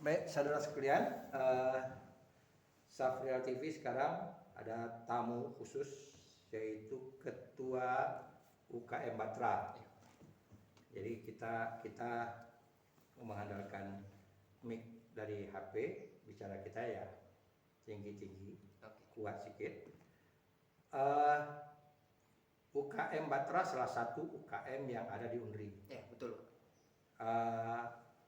Baik, saudara sekalian, Safrial TV sekarang ada tamu khusus yaitu Ketua UKM Batra. Jadi kita mengandalkan mic dari HP, bicara kita ya tinggi-tinggi, kuat sedikit. UKM Batra salah satu UKM yang ada di Unri. Ya, betul.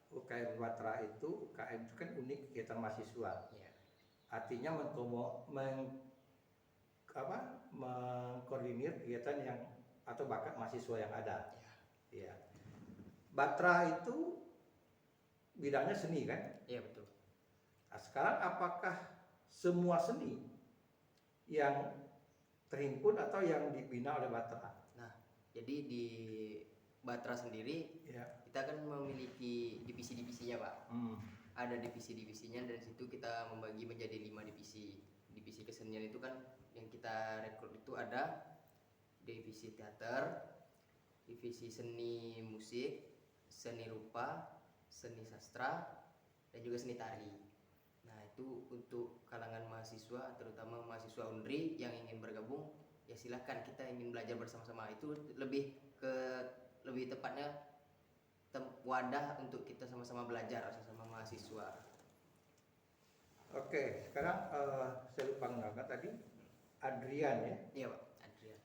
UKM Batra itu kan unik kegiatan mahasiswa. Ya. Artinya mengkoordinir kegiatan yang atau bakat mahasiswa yang ada. Ya. Batra itu bidangnya seni kan? Iya, betul. Nah, sekarang apakah semua seni yang terhimpun atau yang dibina oleh Batra? Nah, jadi di Batra sendiri kita kan memiliki divisi-divisinya, Pak. Ada divisi-divisinya, dan situ kita membagi menjadi 5 divisi. Divisi kesenian itu kan yang kita rekrut itu ada divisi teater, divisi seni musik, seni rupa, seni sastra, dan juga seni tari. Nah, itu untuk kalangan mahasiswa, terutama mahasiswa Unri yang ingin bergabung, ya silakan, kita ingin belajar bersama-sama. Itu lebih tepatnya wadah untuk kita sama-sama belajar sama mahasiswa. Oke, sekarang saya lupa mengenalkan tadi Adrian ya. Iya, Pak, Adrian.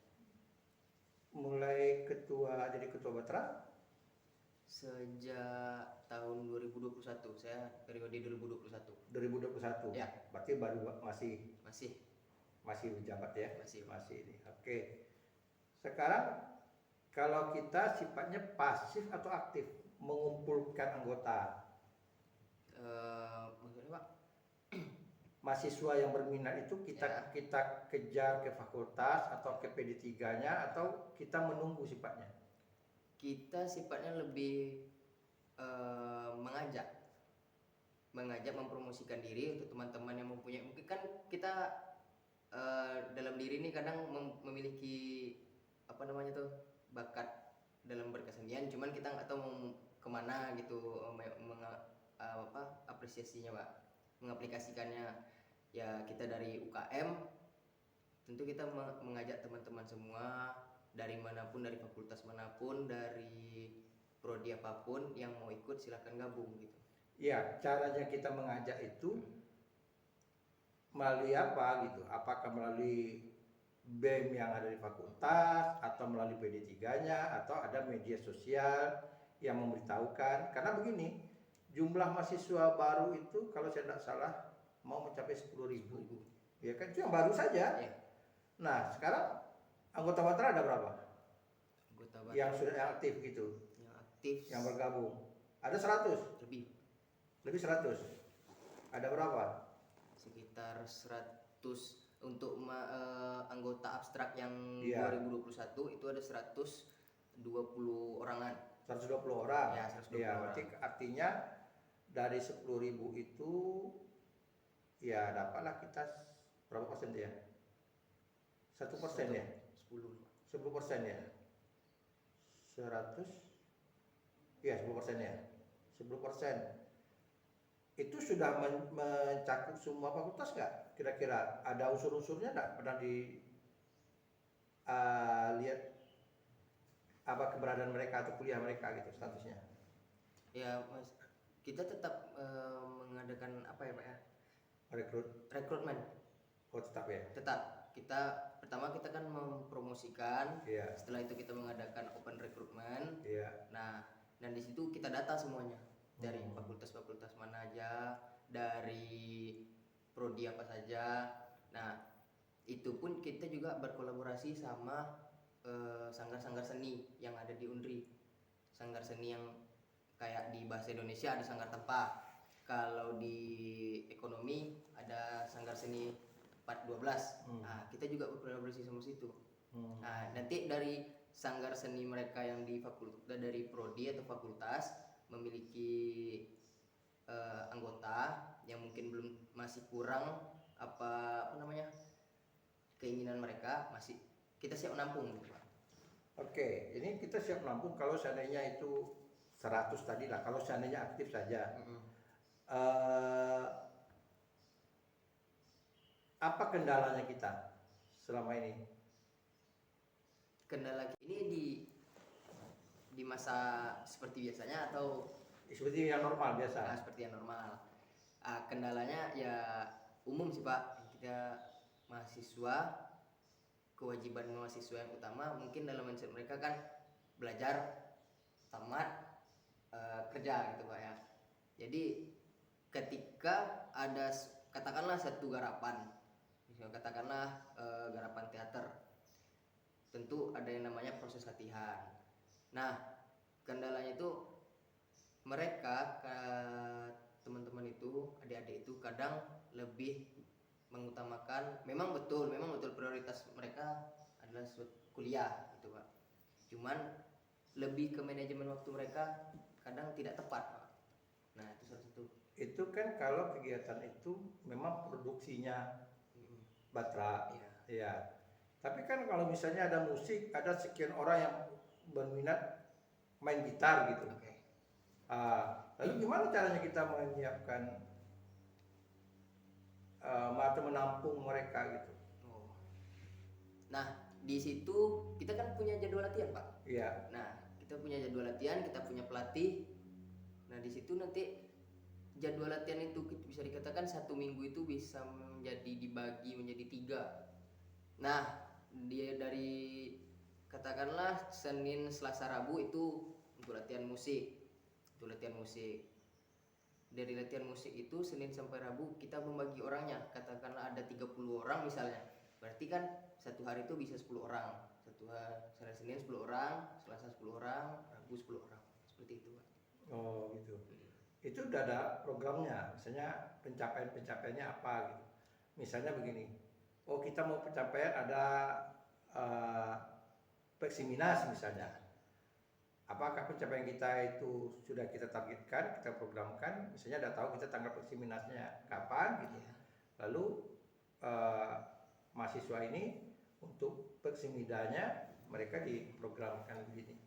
Mulai jadi ketua Batra sejak tahun 2021, saya periode 2021. 2021. Ya. Berarti baru masih menjabat ya. Masih ini. Oke. Sekarang kalau kita sifatnya pasif atau aktif mengumpulkan anggota? Maksudnya, Pak? Mahasiswa yang berminat itu kita kejar ke fakultas atau ke PD3-nya, atau kita menunggu sifatnya? Kita sifatnya lebih mengajak mempromosikan diri untuk teman-teman yang mempunyai, mungkin kan kita dalam diri ini kadang memiliki bakat dalam berkesenian, cuman kita nggak tahu mau kemana gitu, apresiasinya, Pak, mengaplikasikannya. Ya, kita dari UKM tentu kita mengajak teman-teman semua dari manapun, dari fakultas manapun, dari prodi apapun, yang mau ikut silahkan gabung gitu. Ya, caranya kita mengajak itu melalui apa gitu? Apakah melalui BEM yang ada di fakultas, atau melalui PD3-nya, atau ada media sosial yang memberitahukan? Karena begini, jumlah mahasiswa baru itu kalau saya tidak salah mau mencapai 10.000. Ya kan, itu yang baru saja. Ya. Nah, sekarang anggota Batra ada berapa? Anggota Batra yang sudah aktif gitu. Yang aktif. Yang bergabung. Ada 100? Lebih 100. Ada berapa? Sekitar 100 untuk anggota abstrak yang 2021 itu ada 120 orangan. 120 orang. Ya, 120 orang. Berarti artinya dari 10.000 itu ya dapatlah kita berapa persen ya? 1% ya? 10% ya? 100? Ya, 10% ya? 10%. Itu sudah mencakup semua fakultas nggak? Kira-kira ada unsur-unsurnya nggak? Pernah lihat apa keberadaan mereka atau kuliah mereka gitu statusnya? Ya, Mas, kita tetap mengadakan apa ya, Pak ya? Rekrutmen. Oh, tetap ya? Tetap. Pertama kita kan mempromosikan. Setelah itu kita mengadakan open recruitment. Nah, dan di situ kita data semuanya. Dari fakultas-fakultas mana aja, dari prodi apa saja. Nah, itu pun kita juga berkolaborasi sama sanggar-sanggar seni yang ada di Unri. Sanggar seni yang kayak di bahasa Indonesia ada Sanggar Tempa. Kalau di ekonomi ada Sanggar Seni 412. Nah, kita juga berkolaborasi sama situ. Nah, nanti dari sanggar seni mereka yang di fakultas, dari prodi atau fakultas, memiliki anggota yang mungkin masih kurang keinginan mereka, masih kita siap menampung gitu, Pak. Oke, ini kita siap menampung kalau seandainya itu 100 tadi lah, kalau seandainya aktif saja. eh, apa kendalanya kita selama ini? Kendala ini di masa seperti biasanya atau seperti yang normal biasa? Seperti yang normal. Kendalanya ya umum sih Pak. Kita mahasiswa, kewajiban mahasiswa yang utama mungkin dalam mindset mereka kan belajar, tamat, kerja gitu Pak ya. Jadi ketika ada katakanlah satu garapan, misalnya katakanlah garapan teater, tentu ada yang namanya proses latihan. Nah, kendalanya itu mereka teman-teman itu, adik-adik itu kadang lebih mengutamakan, memang betul prioritas mereka adalah kuliah gitu Pak. Cuman lebih ke manajemen waktu mereka kadang tidak tepat Pak. Nah, itu salah satu. Itu kan kalau kegiatan itu memang produksinya Batra, ya. Tapi kan kalau misalnya ada musik, ada sekian orang yang berminat main gitar gitu. Lalu gimana caranya kita menyiapkan atau menampung mereka gitu? Nah, di situ kita kan punya jadwal latihan Pak. Iya. Nah, kita punya jadwal latihan, kita punya pelatih. Nah, di situ nanti jadwal latihan itu bisa dikatakan 1 minggu itu bisa dibagi menjadi 3. Nah, dia dari katakanlah Senin, Selasa, Rabu itu untuk latihan musik. Dari latihan musik itu Senin sampai Rabu kita membagi orangnya. Katakanlah ada 30 orang misalnya. Berarti kan satu hari itu bisa 10 orang. Senin 10 orang, Selasa 10 orang, Rabu 10 orang. Seperti itu, Pak. Oh, gitu. Itu udah ada programnya. Misalnya pencapaiannya apa gitu. Misalnya begini. Oh, kita mau pencapaian ada Peksiminas misalnya. Apakah pencapaian kita itu sudah kita targetkan, kita programkan, misalnya udah tahu kita tanggal Peksiminasnya kapan gitu. Lalu mahasiswa ini untuk Peksimidanya mereka diprogramkan begini.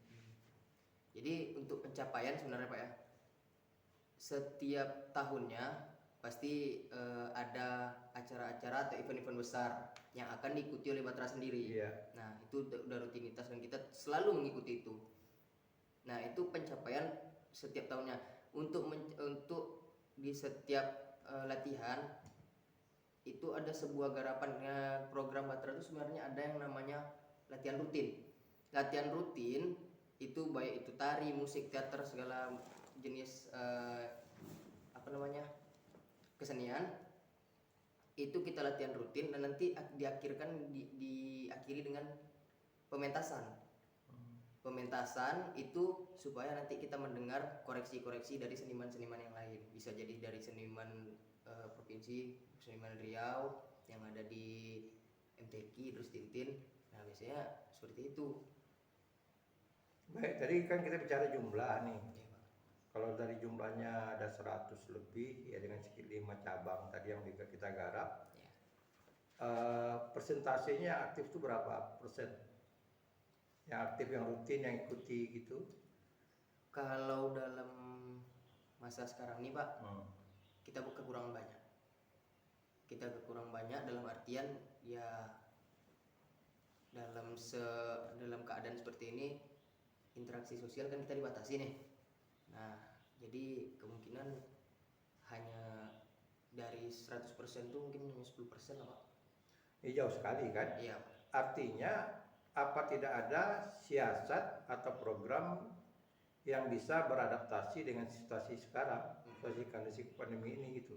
Jadi untuk pencapaian sebenarnya Pak ya, setiap tahunnya pasti ada acara-acara atau event-event besar yang akan diikuti oleh Batra sendiri. Nah, itu udah rutinitas dan kita selalu mengikuti itu. Nah, itu pencapaian setiap tahunnya. Untuk di setiap latihan itu ada sebuah garapannya program Batra itu sebenarnya ada yang namanya latihan rutin. Latihan rutin itu baik itu tari, musik, teater, segala jenis kesenian itu kita latihan rutin dan nanti diakhiri dengan pementasan. Pementasan itu supaya nanti kita mendengar koreksi-koreksi dari seniman-seniman yang lain. Bisa jadi dari seniman provinsi, seniman Riau yang ada di MTQ, terus Tintin. Nah, biasanya seperti itu. Baik, tadi kan kita bicara jumlah nih. Kalau dari jumlahnya ada 100 lebih, ya dengan sekitar 5 cabang tadi yang kita garap, persentasenya aktif itu berapa persen? Yang aktif, yang rutin, yang ikuti gitu? Kalau dalam masa sekarang ini Pak, kita kekurangan banyak. Kita kekurangan banyak dalam artian ya dalam keadaan seperti ini interaksi sosial kan kita dibatasi nih. Nah, jadi kemungkinan hanya dari 100% itu mungkin hanya 10% lah Pak. Ini jauh sekali kan? Iya. Artinya apa tidak ada siasat atau program yang bisa beradaptasi dengan situasi sekarang, situasi kondisi pandemi ini gitu.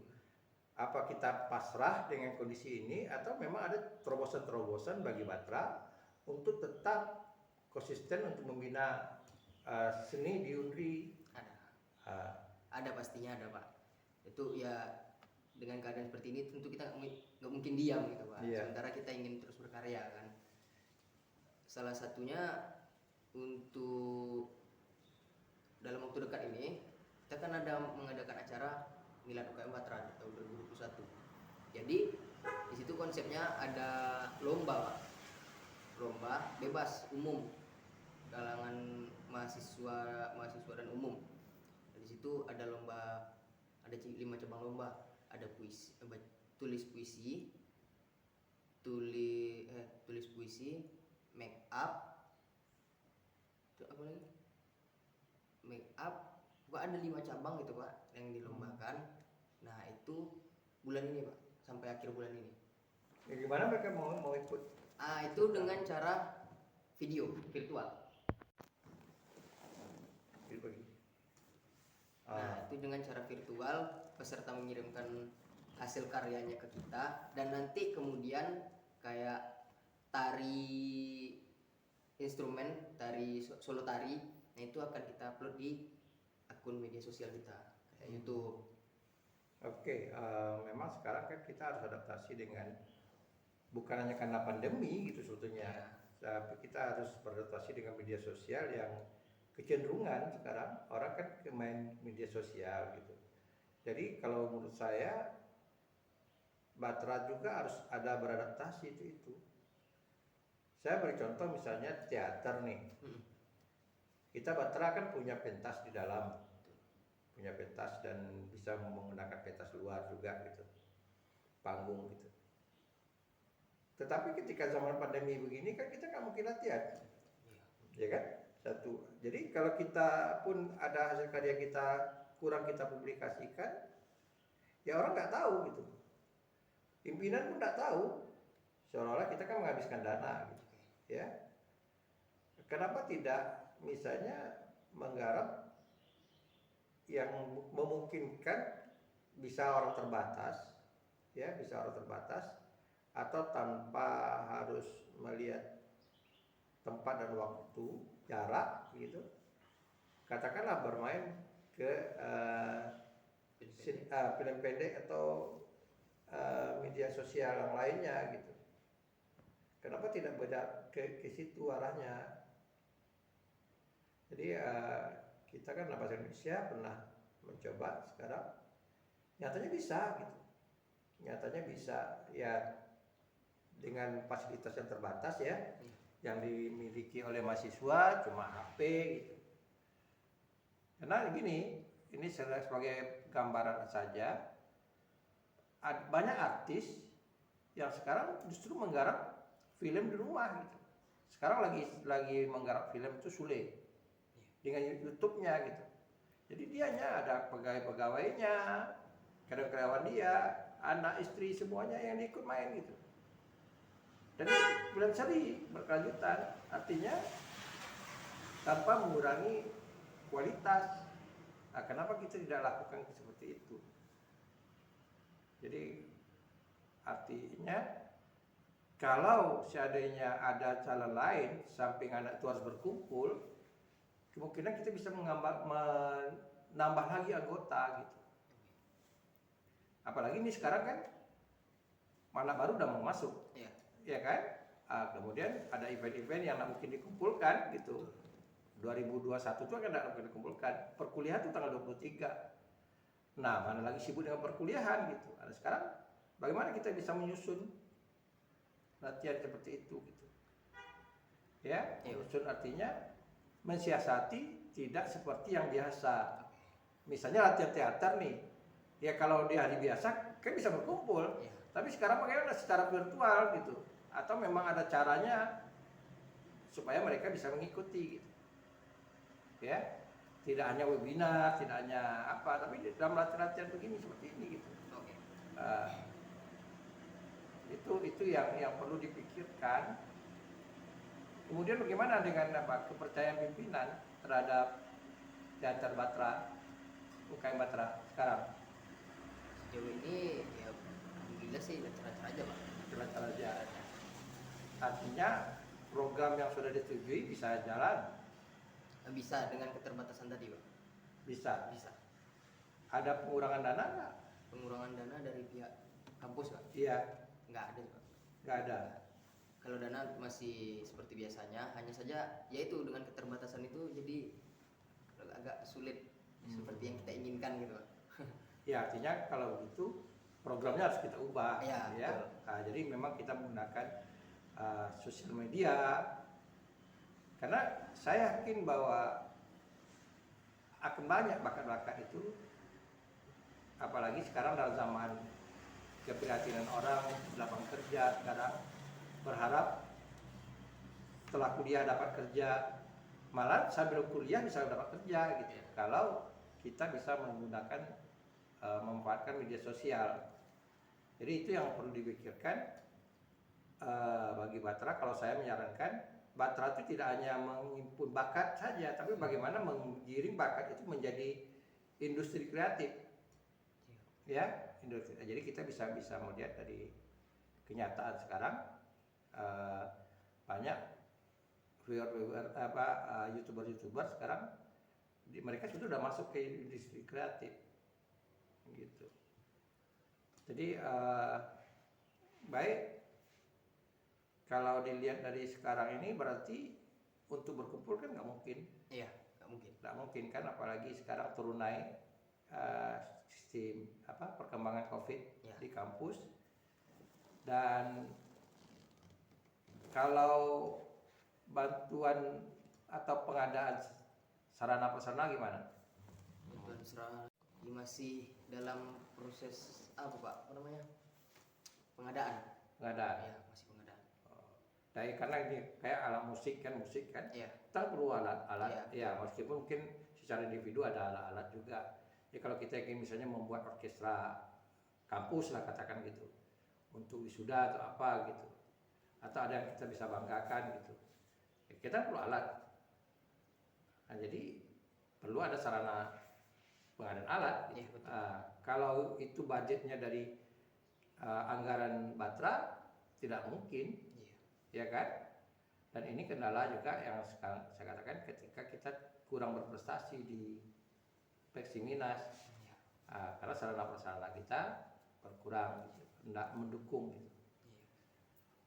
Apa kita pasrah dengan kondisi ini atau memang ada terobosan-terobosan bagi Batra untuk tetap konsisten untuk membina seni di Unri? Ada pastinya ada Pak. Itu ya dengan keadaan seperti ini tentu kita nggak mungkin diam gitu Pak. Sementara kita ingin terus berkarya kan. Salah satunya untuk dalam waktu dekat ini kita kan ada mengadakan acara Milad UKM Batra tahun 2021. Jadi di situ konsepnya ada lomba Pak. Lomba bebas umum kalangan mahasiswa dan umum. Di situ ada lomba, ada ada 5 cabang lomba. Ada puisi, tulis puisi, tulis puisi, make up, itu apa lagi? Make up, Pak, ada 5 cabang gitu Pak yang dilombakan. Nah itu bulan ini Pak, sampai akhir bulan ini. Ya, gimana mereka mau ikut? Itu dengan cara video virtual. Nah itu dengan cara virtual, peserta mengirimkan hasil karyanya ke kita, dan nanti kemudian kayak tari instrumen, tari solo tari, nah itu akan kita upload di akun media sosial kita kayak YouTube. Oke, memang sekarang kan kita harus adaptasi dengan bukan hanya karena pandemi gitu sebetulnya, tapi kita harus beradaptasi dengan media sosial yang kecenderungan sekarang orang kan main media sosial gitu. Jadi kalau menurut saya Batra juga harus ada beradaptasi itu. Saya beri contoh misalnya teater nih. Kita Batra kan punya pentas di dalam, punya pentas dan bisa menggunakan pentas luar juga gitu, panggung gitu. Tetapi ketika zaman pandemi begini kan kita nggak mungkin latihan, ya kan? Satu. Jadi kalau kita pun ada hasil karya kita kurang kita publikasikan, ya orang nggak tahu gitu. Pimpinan pun nggak tahu, seolah-olah kita kan menghabiskan dana gitu, ya. Kenapa tidak misalnya menggarap yang memungkinkan bisa orang terbatas, ya, bisa orang terbatas, atau tanpa harus melihat tempat dan waktu, jarak gitu. Katakanlah bermain ke film pendek atau media sosial yang lainnya gitu. Kenapa tidak beda ke situ arahnya? Jadi kita kan Bahasa Indonesia pernah mencoba, sekarang nyatanya bisa gitu. Nyatanya bisa ya dengan fasilitas yang terbatas ya, yang dimiliki oleh mahasiswa cuma HP gitu. Karena gini, ini sebagai gambaran saja, banyak artis yang sekarang justru menggarap film di rumah gitu. Sekarang lagi menggarap film itu Sule dengan YouTube-nya gitu. Jadi dianya ada pegawai-pegawainya, karyawan dia, anak istri semuanya yang ikut main gitu. Dan film seri berkelanjutan, artinya tanpa mengurangi kualitas. Nah, kenapa kita tidak lakukan seperti itu? Jadi artinya kalau seandainya ada cara lain samping anak itu harus berkumpul, kemungkinan kita bisa menambah lagi anggota gitu. Apalagi ini sekarang kan anak baru udah mau masuk, ya kan? Kemudian ada event-event yang nggak mungkin dikumpulkan gitu. 2021 itu kan nggak mungkin dikumpulkan. Perkuliahan itu tanggal 23. Nah, mana lagi sibuk dengan perkuliahan gitu. Nah, sekarang bagaimana kita bisa menyusun latihan seperti itu gitu. Ya, menyusun artinya mensiasati tidak seperti yang biasa. Misalnya latihan teater nih. Ya kalau di hari biasa kan bisa berkumpul. Tapi sekarang bagaimana secara virtual gitu. Atau memang ada caranya supaya mereka bisa mengikuti gitu. Ya. Tidak hanya webinar, tidak hanya apa, tapi dalam latihan-latihan begini seperti ini gitu. Itu yang perlu dipikirkan. Kemudian bagaimana dengan kepercayaan pimpinan terhadap teater Batra, UKM Batra sekarang? Sejauh ini ya alhamdulillah sih lancar-lancar aja Pak. Lancar aja. Artinya program yang sudah disetujui bisa jalan. Bisa dengan keterbatasan tadi Pak. Bisa. Bisa. Ada pengurangan dana nggak? Pengurangan dana dari pihak kampus Pak? Iya. Nggak ada Pak. Nggak ada. Kalau dana masih seperti biasanya, hanya saja yaitu dengan keterbatasan itu jadi agak sulit seperti yang kita inginkan gitu Pak. Ya artinya kalau begitu programnya harus kita ubah. Ya. Nah, jadi memang kita menggunakan sosial media. Karena saya yakin bahwa akan banyak bakat-bakat itu apalagi sekarang dalam zaman keprihatinan orang lapangan kerja sekarang, berharap setelah kuliah dapat kerja, malah sambil kuliah bisa dapat kerja gitu kalau kita bisa menggunakan memanfaatkan media sosial. Jadi itu yang perlu dipikirkan bagi Batra. Kalau saya menyarankan, Batra itu tidak hanya menghimpun bakat saja, tapi bagaimana menggiring bakat itu menjadi industri kreatif. Ya, industri. Jadi kita bisa melihat dari kenyataan sekarang banyak youtuber sekarang mereka sudah masuk ke industri kreatif gitu. Jadi baik, kalau dilihat dari sekarang ini berarti untuk berkumpul kan nggak mungkin. Iya, nggak mungkin. Nggak mungkin kan, apalagi sekarang turun naik sistem perkembangan COVID di kampus. Dan kalau bantuan atau pengadaan sarana prasarana gimana? Bantuan sarana masih dalam proses apa namanya? Pengadaan. Pengadaan. Ya, masih pengadaan. Karena ini kayak alat musik kan, Iya. Kita perlu alat-alat. Ya, meskipun mungkin secara individu ada alat-alat juga. Ya kalau kita ingin misalnya membuat orkestra kampus lah katakan gitu, untuk wisuda atau apa gitu, atau ada yang kita bisa banggakan gitu, ya kita perlu alat. Nah, jadi perlu ada sarana pengadaan alat gitu. Kalau itu budgetnya dari anggaran Batra, tidak mungkin, ya kan? Dan ini kendala juga yang sekarang saya katakan ketika kita kurang berprestasi di Peksiminas, karena sarana prasarana kita berkurang, gitu, tidak mendukung. Gitu.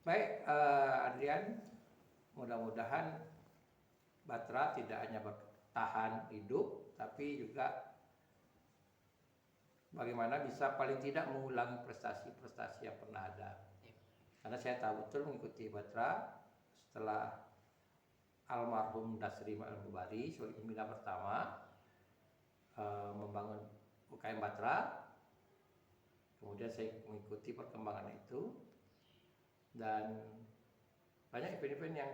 Baik, Adrian, mudah-mudahan Batra tidak hanya bertahan hidup, tapi juga bagaimana bisa paling tidak mengulangi prestasi-prestasi yang pernah ada. Karena saya tahu betul mengikuti Batra setelah almarhum Dasri Al-Mubari sebagai pembina pertama membangun UKM Batra. Kemudian saya mengikuti perkembangan itu dan banyak event-event yang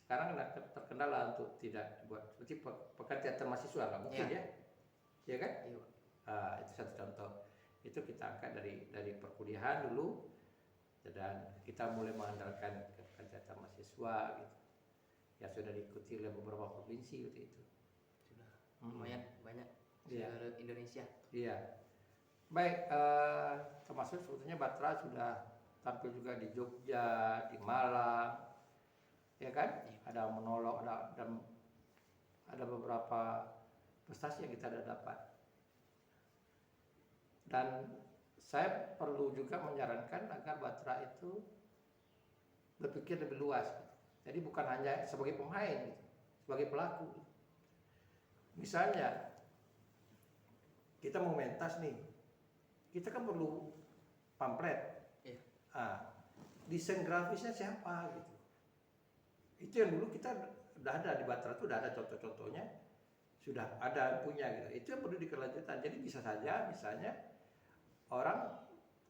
sekarang terkendala untuk tidak dibuat, seperti pekan teater mahasiswa, nggak mungkin ya kan? Itu satu contoh. Itu kita angkat dari perkuliahan dulu, dan kita mulai mengandalkan pekan teater mahasiswa gitu, yang sudah diikuti oleh beberapa provinsi waktu itu. Sudah lumayan banyak di Indonesia. Iya. Baik, termasuk sebetulnya Batra sudah tampil juga di Jogja, di Malang, ya kan? Ada monolog, ada beberapa prestasi yang kita sudah dapat. Dan saya perlu juga menyarankan agar Batra itu berpikir lebih luas. Jadi bukan hanya sebagai pemain, gitu, sebagai pelaku. Misalnya kita mau mentas nih, kita kan perlu pamflet. Desain grafisnya siapa gitu. Itu yang dulu kita udah ada di Batra, itu udah ada contoh-contohnya, sudah ada punya gitu. Itu yang perlu dikelanjutkan. Jadi bisa saja misalnya orang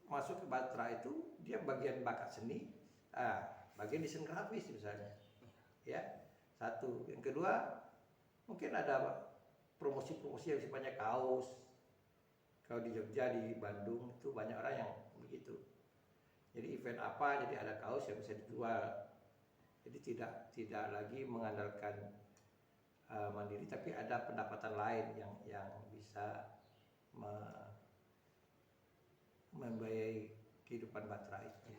masuk ke Batra itu dia bagian bakat seni, bagian desain grafis misalnya, ya satu. Yang kedua mungkin ada promosi-promosi yang sifatnya kaos. Kalau di Jogja, di Bandung itu banyak orang yang begitu. Jadi event apa, jadi ada kaos yang bisa dijual. Jadi tidak lagi mengandalkan mandiri, tapi ada pendapatan lain yang bisa membiayai kehidupan Batra itu.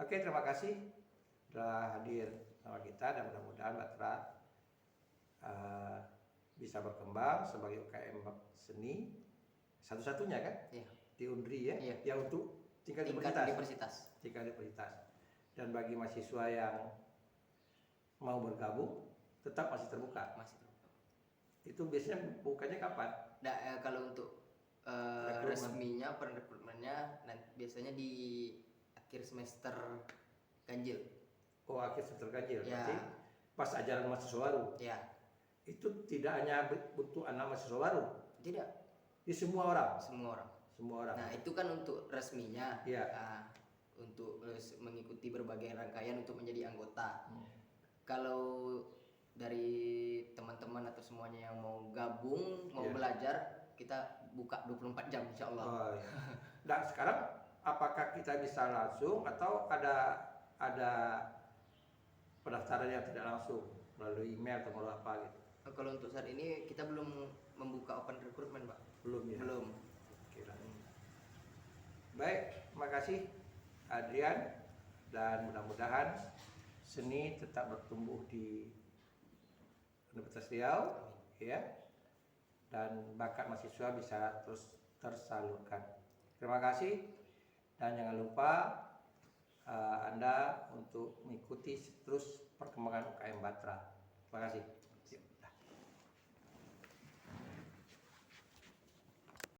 Oke, terima kasih telah hadir sama kita, dan mudah-mudahan Batra bisa berkembang sebagai UKM seni satu-satunya kan di Undri yang untuk tingkat universitas. Dan bagi mahasiswa yang mau bergabung tetap masih terbuka. Itu biasanya bukanya kapan? Kalau untuk resminya perekrutmennya biasanya di akhir semester ganjil. Oh, akhir semester ganjil. Berarti pas ajaran mahasiswa baru. Ya. Itu tidak hanya untuk anak mahasiswa baru. Tidak. Di semua orang. Semua orang. Nah, itu kan untuk resminya. Iya. Nah, untuk mengikuti berbagai rangkaian untuk menjadi anggota. Kalau dari teman-teman atau semuanya yang mau gabung, mau belajar, kita buka 24 jam insya Allah. Oh, iya. Dan sekarang apakah kita bisa langsung atau ada pendaftaran yang tidak langsung melalui email atau melalui apa gitu? Kalau untuk saat ini kita belum membuka open recruitment, Pak. Belum ya? Belum. Kira. Baik, terima kasih Adrian, dan mudah-mudahan seni tetap bertumbuh di Universitas Riau, ya, dan bakat mahasiswa bisa terus tersalurkan. Terima kasih, dan jangan lupa Anda untuk mengikuti terus perkembangan UKM Batra. Terima kasih.